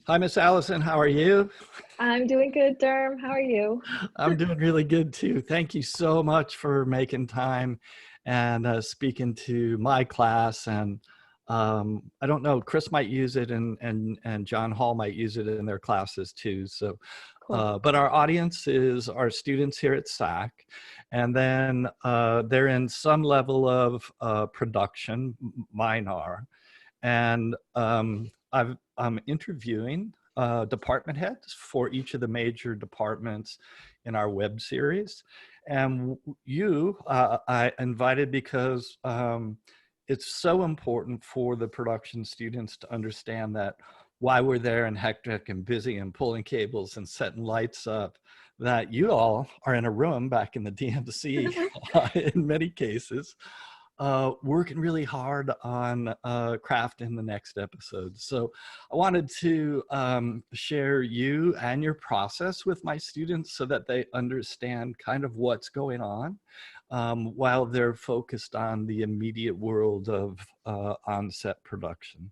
Hi, Miss Allison. How are you? I'm doing good, Derm. How are you? I'm doing really good too. Thank you so much for making time and speaking to my class. And I don't know, Chris might use it, and John Hall might use it in their classes too. So, Cool. but our audience is our students here at SAC, and then they're in some level of production. Mine are. And I'm interviewing department heads for each of the major departments in our web series. And I invited because it's so important for the production students to understand that why we're there and hectic and busy and pulling cables and setting lights up, that you all are in a room back in the DMC in many cases working really hard on crafting the next episode. So I wanted to share you and your process with my students so that they understand kind of what's going on while they're focused on the immediate world of on-set production.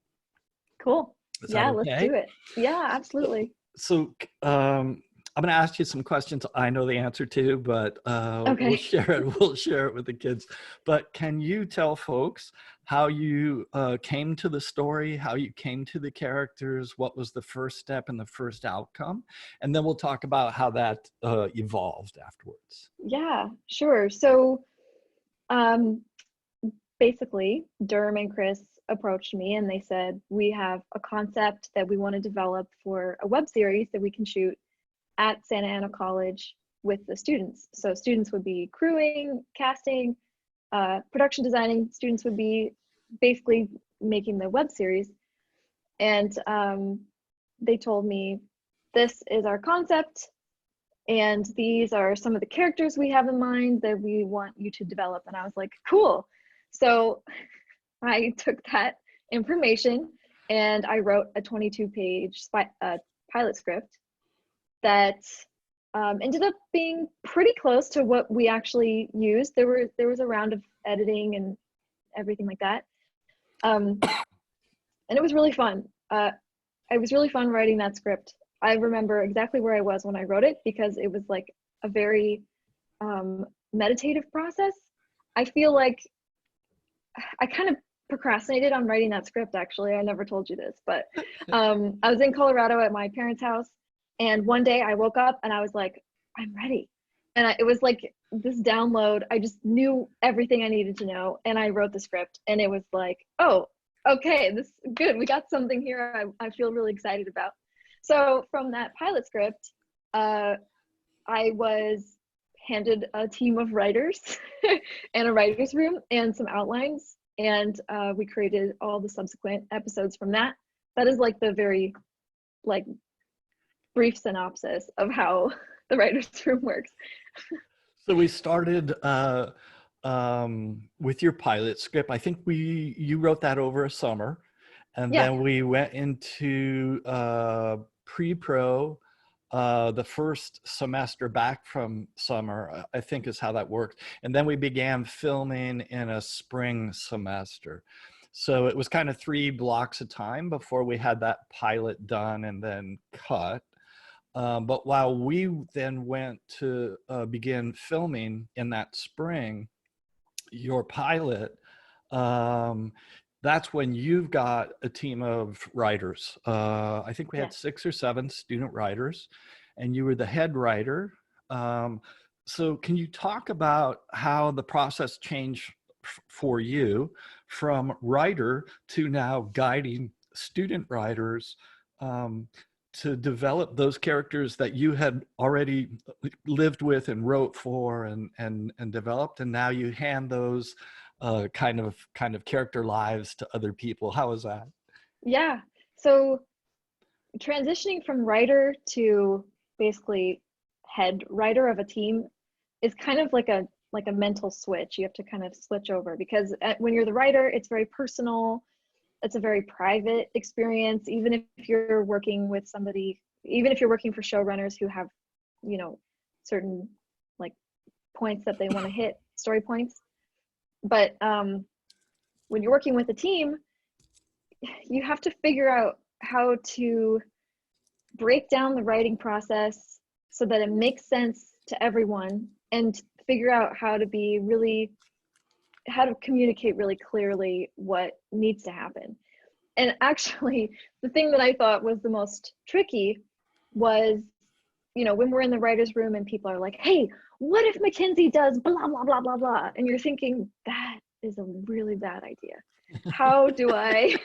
Cool. Is that Yeah, let's okay? do it. Yeah, So, absolutely. so I'm going to ask you some questions I know the answer to, but we'll Okay. share it. We'll share it with the kids. But can you tell folks how you came to the story, how you came to the characters, what was the first step and the first outcome, and then we'll talk about how that evolved afterwards. Yeah, sure. So, um, basically, Derm and Chris approached me and they said, we have a concept that we want to develop for a web series that we can shoot at Santa Ana College with the students. So students would be crewing, casting, production designing. Students would be basically making the web series. And they told me, this is our concept, and these are some of the characters we have in mind that we want you to develop. And I was like, cool. So I took that information and I wrote a 22-page pilot script that ended up being pretty close to what we actually used. There was a round of editing and everything like that, and it was really fun. It was really fun writing that script. I remember exactly where I was when I wrote it because it was like a very meditative process. I feel like I kind of procrastinated on writing that script, actually. I never told you this, but I was in Colorado at my parents' house, and one day I woke up and I was like, I'm ready. And it was like this download. I just knew everything I needed to know, and I wrote the script, and it was like, oh, okay, this is good. We got something here I feel really excited about. So from that pilot script, I was handed a team of writers and a writer's room and some outlines, and we created all the subsequent episodes from that. That is like the very like brief synopsis of how the writer's room works. So we started with your pilot script. I think you wrote that over a summer, and Yeah, then we went into pre-pro the first semester back from summer, I think is how that worked. And then we began filming in a spring semester. So it was kind of 3 blocks of time before we had that pilot done and then cut. But while we then went to begin filming in that spring, your pilot, um, that's when you've got a team of writers. I think we yeah. had 6 or 7 student writers, and you were the head writer. Um, so can you talk about how the process changed for you from writer to now guiding student writers to develop those characters that you had already lived with and wrote for and developed, and now you hand those kind of character lives to other people? How was that? Yeah. So transitioning from writer to basically head writer of a team is kind of like a mental switch. You have to kind of switch over because when you're the writer, it's very personal. It's a very private experience. Even if you're working with somebody, even if you're working for showrunners who have, you know, certain like points that they want to hit, story points. But when you're working with a team, you have to figure out how to break down the writing process so that it makes sense to everyone, and figure out how to communicate really clearly what needs to happen. And actually, the thing that I thought was the most tricky was, when we're in the writer's room and people are like, hey, what if Mackenzie does blah, blah, blah, blah, blah? And you're thinking, that is a really bad idea. How do I,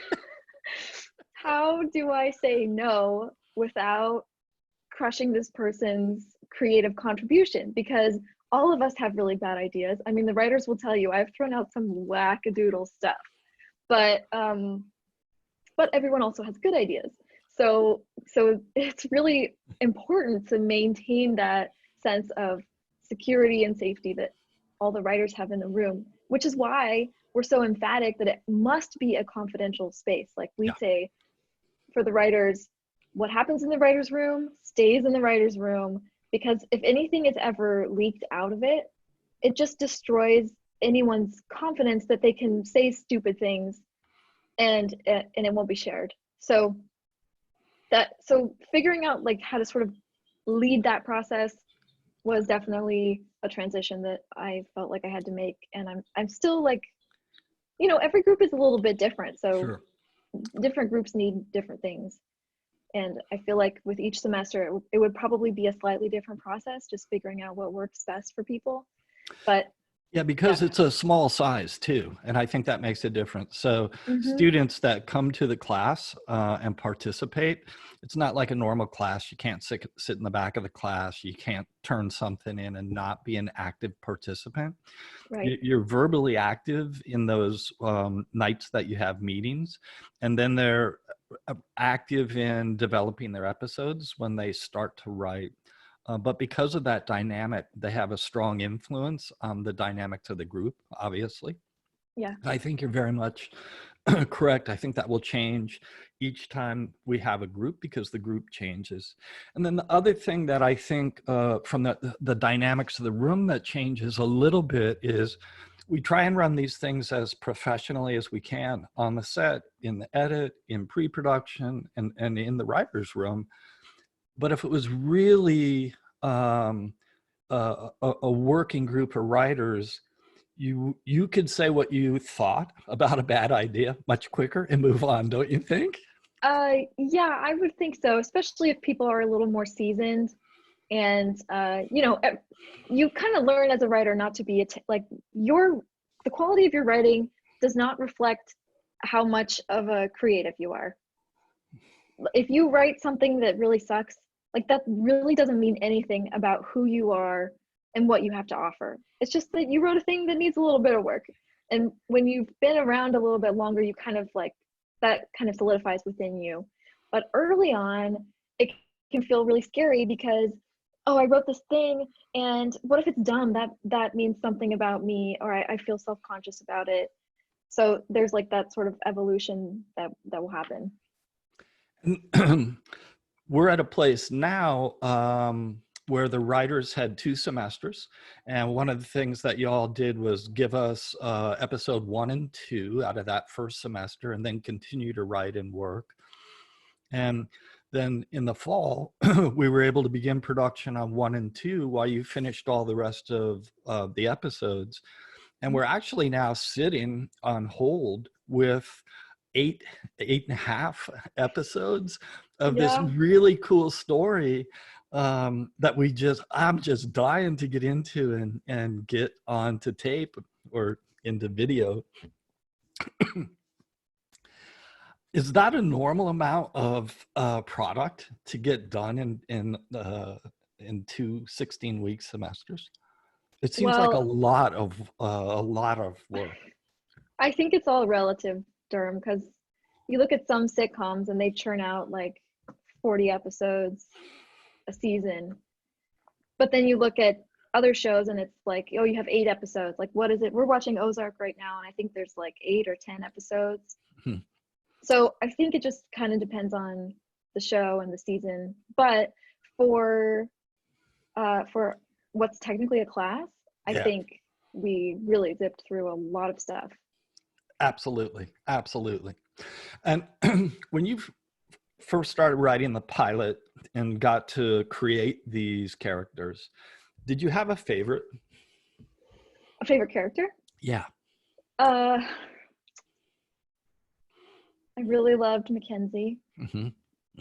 how do I say no without crushing this person's creative contribution? Because all of us have really bad ideas. I mean, the writers will tell you, I've thrown out some wackadoodle stuff, but everyone also has good ideas. So it's really important to maintain that sense of security and safety that all the writers have in the room, which is why we're so emphatic that it must be a confidential space. Like we say for the writers, what happens in the writer's room stays in the writer's room, because if anything is ever leaked out of it, it just destroys anyone's confidence that they can say stupid things and it won't be shared. So figuring out like how to sort of lead that process was definitely a transition that I felt like I had to make. And I'm still like, every group is a little bit different. So Sure. different groups need different things. And I feel like with each semester, it would probably be a slightly different process, just figuring out what works best for people. But Yeah, because it's a small size too, and I think that makes a difference. So students that come to the class and participate, it's not like a normal class. You can't sit in the back of the class. You can't turn something in and not be an active participant. right. You're verbally active in those nights that you have meetings, and then they're active in developing their episodes when they start to write. But because of that dynamic, they have a strong influence on the dynamics of the group, obviously. Yeah. I think you're very much correct. I think that will change each time we have a group because the group changes. And then the other thing that I think from the dynamics of the room that changes a little bit is we try and run these things as professionally as we can on the set, in the edit, in pre-production, and in the writer's room. But if it was really a working group of writers, you could say what you thought about a bad idea much quicker and move on, don't you think? Yeah, I would think so, especially if people are a little more seasoned. And you kind of learn as a writer not to be the quality of your writing does not reflect how much of a creative you are. If you write something that really sucks, like that really doesn't mean anything about who you are and what you have to offer. It's just that you wrote a thing that needs a little bit of work. And when you've been around a little bit longer, you kind of like that kind of solidifies within you. But early on, it can feel really scary because, oh, I wrote this thing, and what if it's dumb? That means something about me, or I feel self-conscious about it. So there's like that sort of evolution that will happen. We're at a place now where the writers had 2 semesters. And one of the things that y'all did was give us episode 1 and 2 out of that first semester and then continue to write and work. And then in the fall, we were able to begin production on 1 and 2 while you finished all the rest of the episodes. And we're actually now sitting on hold with 8.5 episodes of this really cool story that I'm just dying to get into and get onto tape or into video. Is that a normal amount of product to get done in 2 16-week semesters? It seems like a lot of work. I think it's all relative, Durham, because you look at some sitcoms and they churn out like 40 episodes a season. But then you look at other shows and it's like, oh, you have 8 episodes. Like, what is it? We're watching Ozark right now, and I think there's like 8 or 10 episodes. So I think it just kind of depends on the show and the season. But for what's technically a class, I think we really zipped through a lot of stuff. Absolutely. And when you've first started writing the pilot and got to create these characters, did you have a favorite? A favorite character? Yeah. Uh, I really loved Mackenzie. Mm-hmm.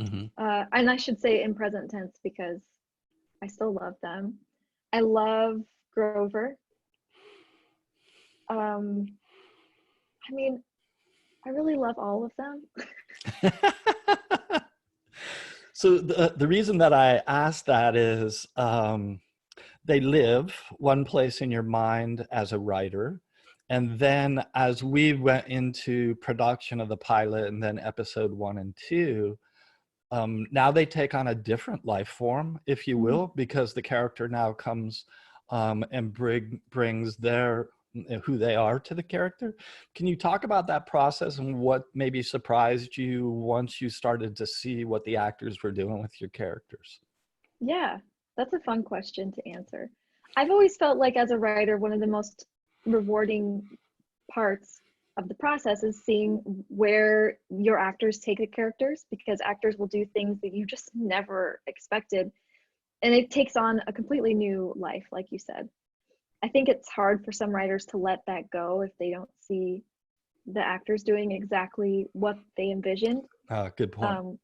Mm-hmm. And I should say in present tense because I still love them. I love Grover. I mean, I really love all of them. So the reason that I asked that is they live one place in your mind as a writer. And then as we went into production of the pilot and then episode 1 and 2, now they take on a different life form, if you will, because the character now comes and brings their who they are to the character. Can you talk about that process and what maybe surprised you once you started to see what the actors were doing with your characters? Yeah, that's a fun question to answer. I've always felt like as a writer, one of the most rewarding parts of the process is seeing where your actors take the characters, because actors will do things that you just never expected. And it takes on a completely new life, like you said. I think it's hard for some writers to let that go if they don't see the actors doing exactly what they envisioned. Good point.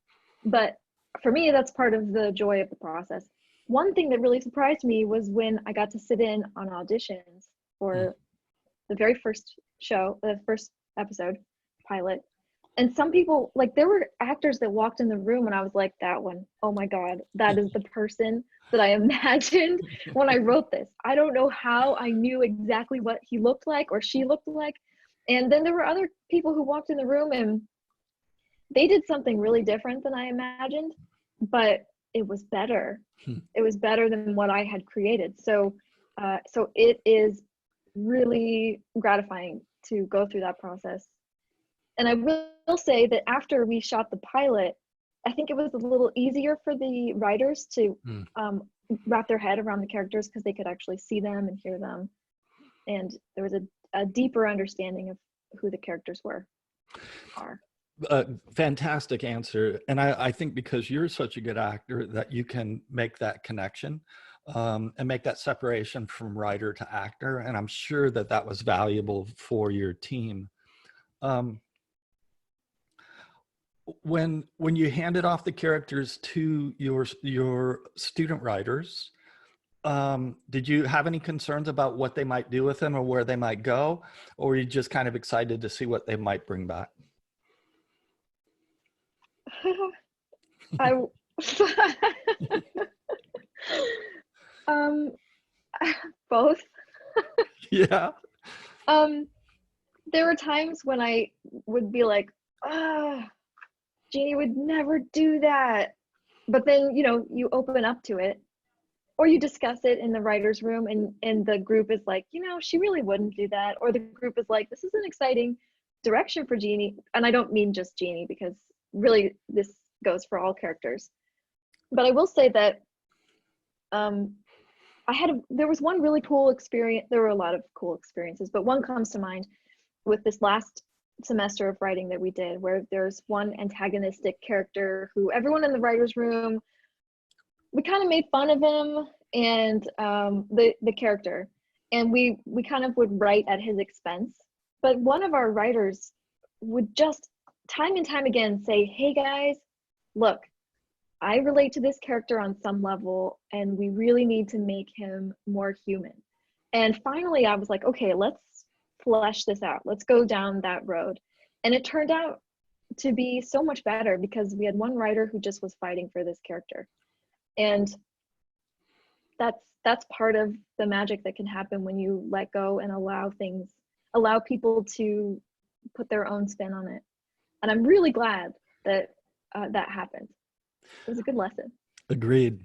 But for me, that's part of the joy of the process. One thing that really surprised me was when I got to sit in on auditions for the very first show, the first episode, pilot. And some people, like, there were actors that walked in the room and I was like, that one, oh my God, that is the person that I imagined when I wrote this. I don't know how I knew exactly what he looked like or she looked like. And then there were other people who walked in the room and they did something really different than I imagined, but it was better. It was better than what I had created. So it is really gratifying to go through that process. And I will say that after we shot the pilot, I think it was a little easier for the writers to wrap their head around the characters because they could actually see them and hear them. And there was a deeper understanding of who the characters are. Fantastic answer. And I think because you're such a good actor that you can make that connection and make that separation from writer to actor. And I'm sure that that was valuable for your team. When you handed off the characters to your student writers, did you have any concerns about what they might do with them or where they might go? Or were you just kind of excited to see what they might bring back? I both. Yeah. There were times when I would be like, Jeannie would never do that. But then, you open up to it or you discuss it in the writer's room and the group is like, she really wouldn't do that. Or the group is like, this is an exciting direction for Jeannie. And I don't mean just Jeannie because really this goes for all characters. But I will say that there was one really cool experience. There were a lot of cool experiences, but one comes to mind with this last semester of writing that we did, where there's one antagonistic character who everyone in the writer's room, we kind of made fun of him and the character, and we kind of would write at his expense. But one of our writers would just time and time again say, hey guys, look, I relate to this character on some level and we really need to make him more human. And finally I was like, okay, let's flesh this out. Let's go down that road. And it turned out to be so much better because we had one writer who just was fighting for this character. And that's part of the magic that can happen when you let go and allow people to put their own spin on it. And I'm really glad that that happened. It was a good lesson. Agreed.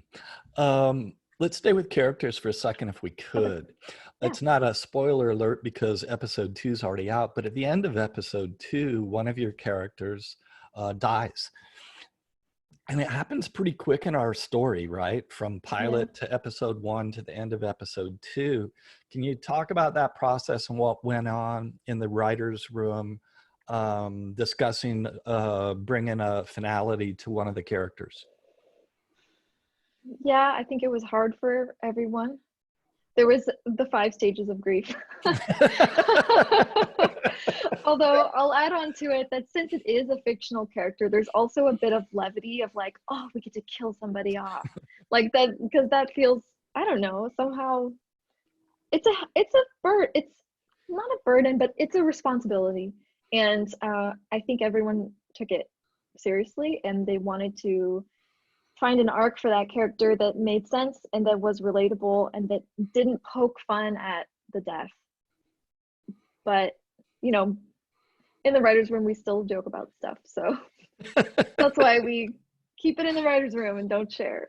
Let's stay with characters for a second if we could. Okay. Yeah. It's not a spoiler alert because episode 2 is already out, but at the end of episode 2, one of your characters dies. And it happens pretty quick in our story, right? From pilot to episode 1 to the end of episode 2. Can you talk about that process and what went on in the writer's room discussing bringing a finality to one of the characters? Yeah, I think it was hard for everyone. There was the 5 stages of grief. Although I'll add on to it that since it is a fictional character, there's also a bit of levity of like, oh, we get to kill somebody off. Like that, because that feels, I don't know, somehow it's not a burden, but it's a responsibility. And I think everyone took it seriously and they wanted to find an arc for that character that made sense and that was relatable and that didn't poke fun at the death. But, you know, in the writer's room, we still joke about stuff. So that's why we keep it in the writer's room and don't share.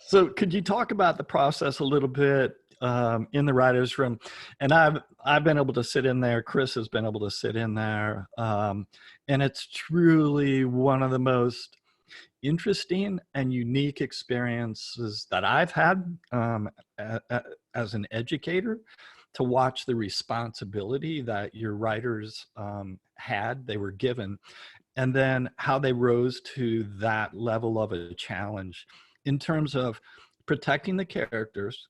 So could you talk about the process a little bit in the writer's room? And I've been able to sit in there. Chris has been able to sit in there. And it's truly one of the most interesting and unique experiences that I've had as an educator, to watch the responsibility that your writers they were given, and then how they rose to that level of a challenge in terms of protecting the characters,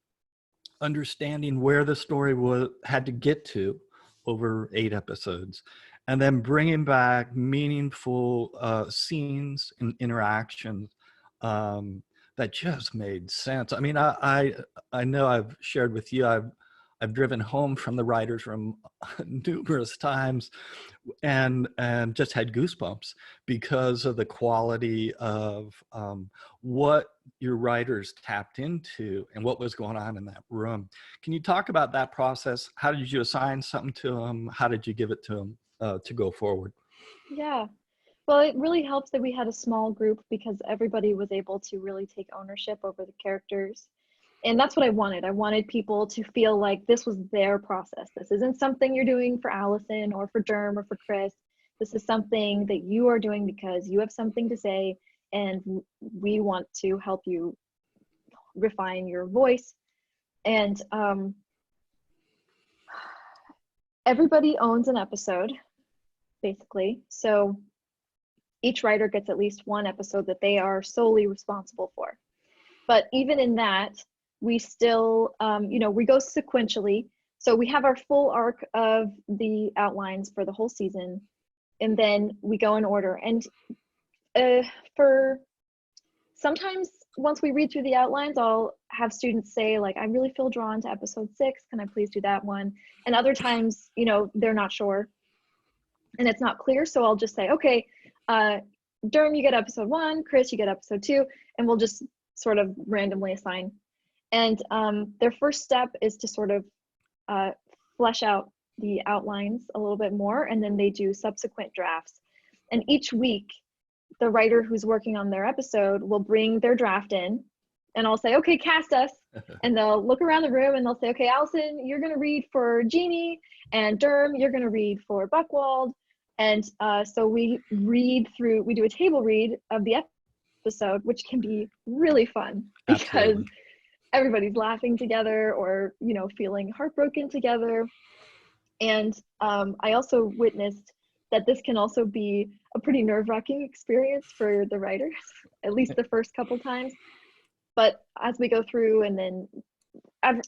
understanding where the story had to get to over 8 episodes, and then bringing back meaningful scenes and interactions that just made sense. I mean, I know I've shared with you, I've driven home from the writer's room numerous times and just had goosebumps because of the quality of what your writers tapped into and what was going on in that room. Can you talk about that process? How did you assign something to them? How did you give it to them to go forward? Yeah. Well, it really helps that we had a small group because everybody was able to really take ownership over the characters. And that's what I wanted. I wanted people to feel like this was their process. This isn't something you're doing for Allison or for Derm or for Chris. This is something that you are doing because you have something to say and we want to help you refine your voice. And everybody owns an episode, basically. So each writer gets at least one episode that they are solely responsible for. But even in that, we still, we go sequentially. So we have our full arc of the outlines for the whole season, and then we go in order. And for sometimes once we read through the outlines, I'll have students say like, I really feel drawn to episode 6. Can I please do that one? And other times, they're not sure and it's not clear. So I'll just say, okay, Derm, you get episode 1, Chris, you get episode 2, and we'll just sort of randomly assign. And their first step is to sort of flesh out the outlines a little bit more, and then they do subsequent drafts. And each week, the writer who's working on their episode will bring their draft in, and I'll say, okay, cast us. And they'll look around the room and they'll say, okay, Allison, you're going to read for Jeannie, and Derm, you're going to read for Buckwald. And so we do a table read of the episode, which can be really fun because Absolutely. everybody's laughing together or, feeling heartbroken together. And I also witnessed that this can also be a pretty nerve-wracking experience for the writers, at least the first couple times. But as we go through, and then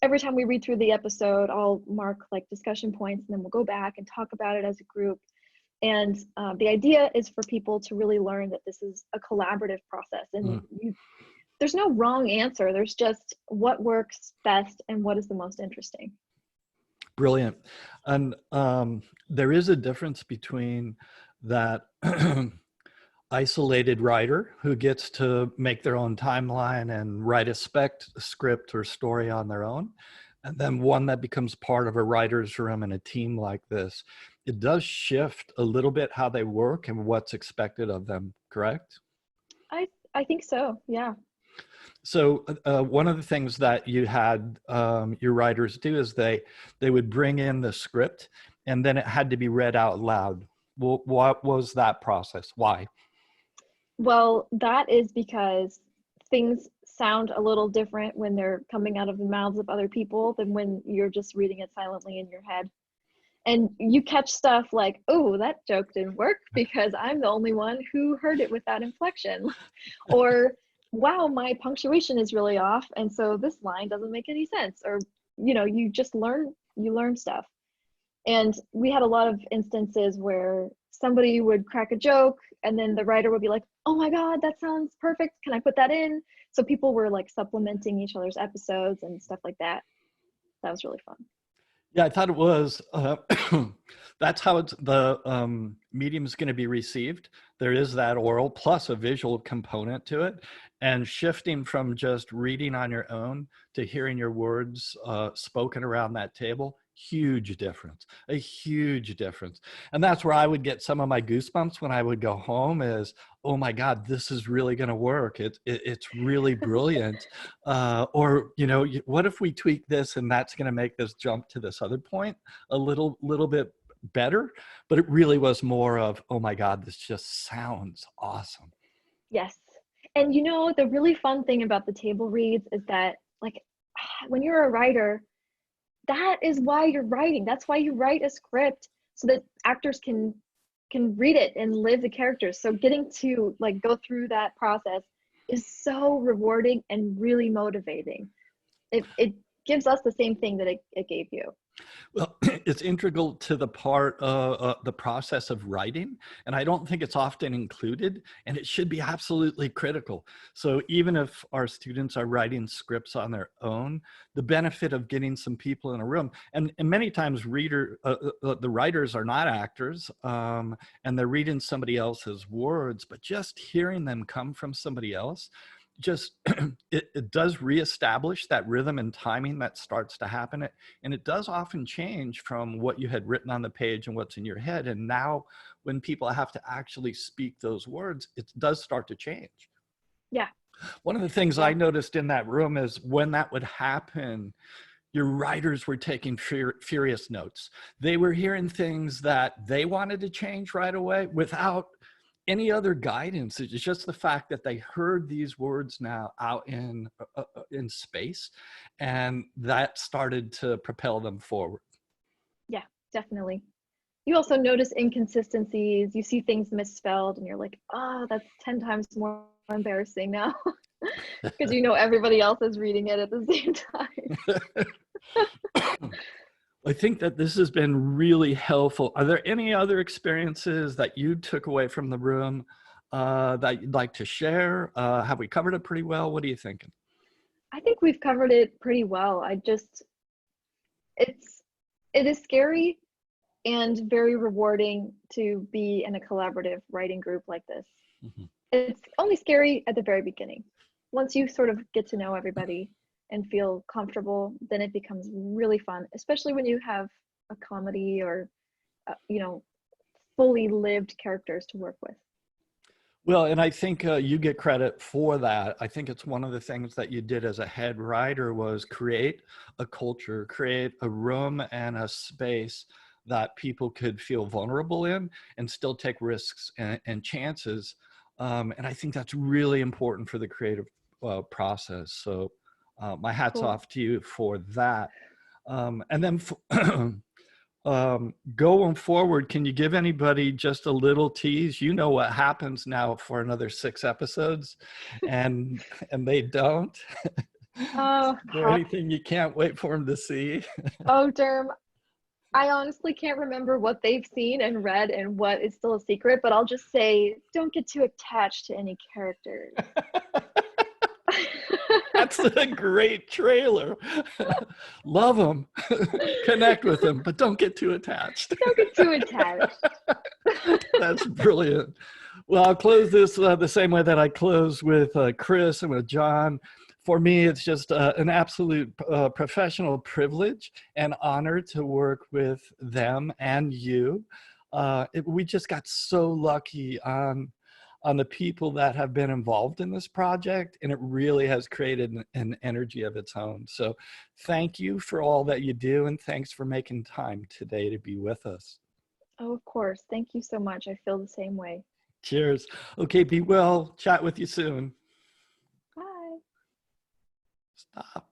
every time we read through the episode, I'll mark like discussion points, and then we'll go back and talk about it as a group. And the idea is for people to really learn that this is a collaborative process, and there's no wrong answer. There's just what works best and what is the most interesting. Brilliant. And there is a difference between that isolated writer who gets to make their own timeline and write a script or story on their own, and then one that becomes part of a writer's room and a team like this. It does shift a little bit how they work and what's expected of them, correct? I think so, yeah. So one of the things that you had your writers do is they would bring in the script, and then it had to be read out loud. Well, what was that process? Why? Well, that is because things sound a little different when they're coming out of the mouths of other people than when you're just reading it silently in your head. And you catch stuff like, oh, that joke didn't work because I'm the only one who heard it with that inflection. Or, wow, my punctuation is really off. And so this line doesn't make any sense. Or, you just you learn stuff. And we had a lot of instances where somebody would crack a joke and then the writer would be like, oh my God, that sounds perfect. Can I put that in? So people were like supplementing each other's episodes and stuff like that. That was really fun. Yeah, I thought it was, that's how the medium is going to be received. There is that oral plus a visual component to it. And shifting from just reading on your own to hearing your words spoken around that table, huge difference, a huge difference. And that's where I would get some of my goosebumps when I would go home is, oh my God, this is really going to work. It's really brilliant. Or, what if we tweak this and that's going to make this jump to this other point a little bit better? But it really was more of, oh my God, this just sounds awesome. Yes. And the really fun thing about the table reads is that, like, when you're a writer, that is why you're writing. That's why you write a script, so that actors can read it and live the characters. So getting to like go through that process is so rewarding and really motivating. It gives us the same thing that it gave you. Well, it's integral to the part of the process of writing, and I don't think it's often included, and it should be absolutely critical. So even if our students are writing scripts on their own, the benefit of getting some people in a room, and many times the writers are not actors, and they're reading somebody else's words, but just hearing them come from somebody else, just it does reestablish that rhythm and timing that starts to happen, and it does often change from what you had written on the page and what's in your head. And now when people have to actually speak those words, it does start to change. Yeah. One of the things I noticed in that room is when that would happen, your writers were taking furious notes. They were hearing things that they wanted to change right away without any other guidance. It's just the fact that they heard these words now out in space, and that started to propel them forward. Yeah, definitely. You also notice inconsistencies. You see things misspelled and you're like, oh, that's 10 times more embarrassing now. Because everybody else is reading it at the same time. I think that this has been really helpful. Are there any other experiences that you took away from the room that you'd like to share? Have we covered it pretty well? What are you thinking? I think we've covered it pretty well. It is scary and very rewarding to be in a collaborative writing group like this. Mm-hmm. It's only scary at the very beginning. Once you sort of get to know everybody and feel comfortable, then it becomes really fun, especially when you have a comedy or, fully lived characters to work with. Well, and I think you get credit for that. I think it's one of the things that you did as a head writer was create a culture, create a room and a space that people could feel vulnerable in and still take risks and chances. And I think that's really important for the creative process. So my hat's off to you for that. And then going forward, can you give anybody just a little tease? You know what happens now for another 6 episodes, and they don't. Oh, is there anything you can't wait for them to see? Oh, Derm, I honestly can't remember what they've seen and read and what is still a secret, but I'll just say, don't get too attached to any characters. That's a great trailer. Love them, connect with them, but don't get too attached. Don't get too attached. That's brilliant. Well, I'll close this the same way that I close with Chris and with John. For me, it's just an absolute professional privilege and honor to work with them and you. We just got so lucky on the people that have been involved in this project, and it really has created an energy of its own. So thank you for all that you do, and thanks for making time today to be with us. Oh, of course. Thank you so much. I feel the same way. Cheers. Okay, be well. Chat with you soon. Bye. Stop.